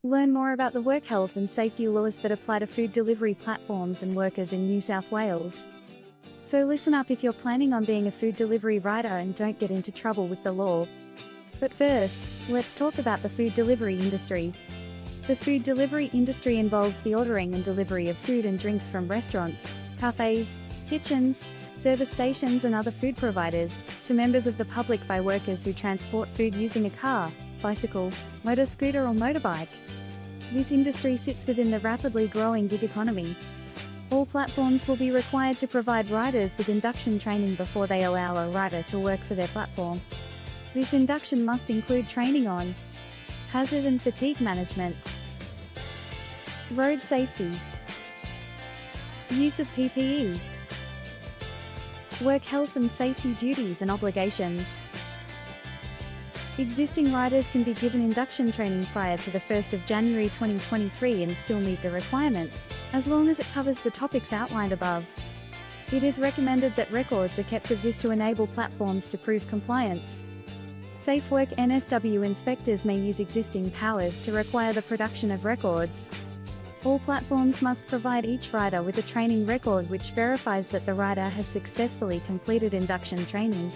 Learn more about the work health and safety laws that apply to food delivery platforms and workers in New South Wales. So listen up if you're planning on being a food delivery rider and don't get into trouble with the law. But first, let's talk about the food delivery industry. The food delivery industry involves the ordering and delivery of food and drinks from restaurants, cafes, kitchens, service stations and other food providers, to members of the public by workers who transport food using a car, bicycle, motor scooter or motorbike. This industry sits within the rapidly growing gig economy. All platforms will be required to provide riders with induction training before they allow a rider to work for their platform. This induction must include training on hazard and fatigue management, road safety, use of PPE, work health and safety duties and obligations. Existing riders can be given induction training prior to the 1st of January 2023 and still meet the requirements, as long as it covers the topics outlined above. It is recommended that records are kept of this to enable platforms to prove compliance. Safe Work NSW inspectors may use existing powers to require the production of records. All platforms must provide each rider with a training record which verifies that the rider has successfully completed induction training.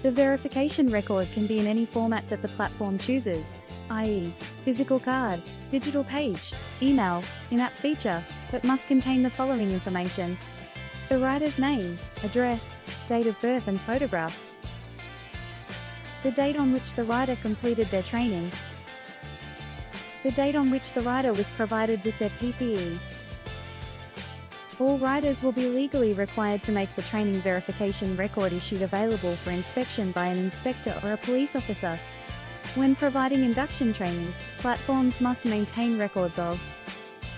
The verification record can be in any format that the platform chooses, i.e., physical card, digital page, email, in-app feature, but must contain the following information: the rider's name, address, date of birth and photograph, the date on which the rider completed their training, the date on which the rider was provided with their PPE. All riders will be legally required to make the training verification record issued available for inspection by an inspector or a police officer. When providing induction training, platforms must maintain records of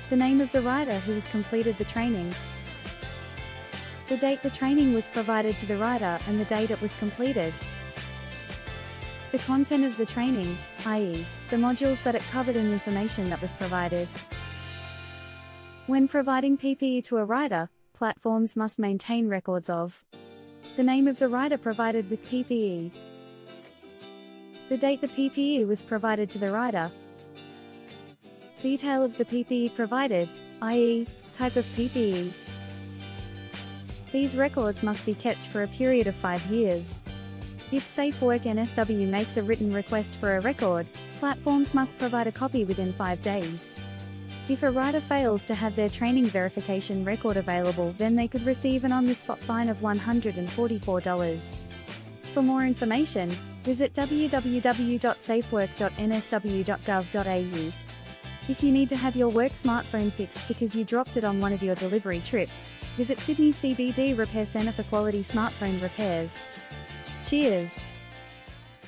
the name of the rider who has completed the training, the date the training was provided to the rider and the date it was completed, the content of the training, i.e., the modules that it covered and information that was provided. When providing PPE to a rider, platforms must maintain records of the name of the rider provided with PPE, the date the PPE was provided to the rider, detail of the PPE provided, i.e., type of PPE. These records must be kept for a period of 5 years. If Safe Work NSW makes a written request for a record, platforms must provide a copy within 5 days. If a rider fails to have their training verification record available, then they could receive an on-the-spot fine of $144. For more information, visit www.safework.nsw.gov.au. If you need to have your work smartphone fixed because you dropped it on one of your delivery trips, visit Sydney CBD Repair Centre for quality smartphone repairs. Cheers!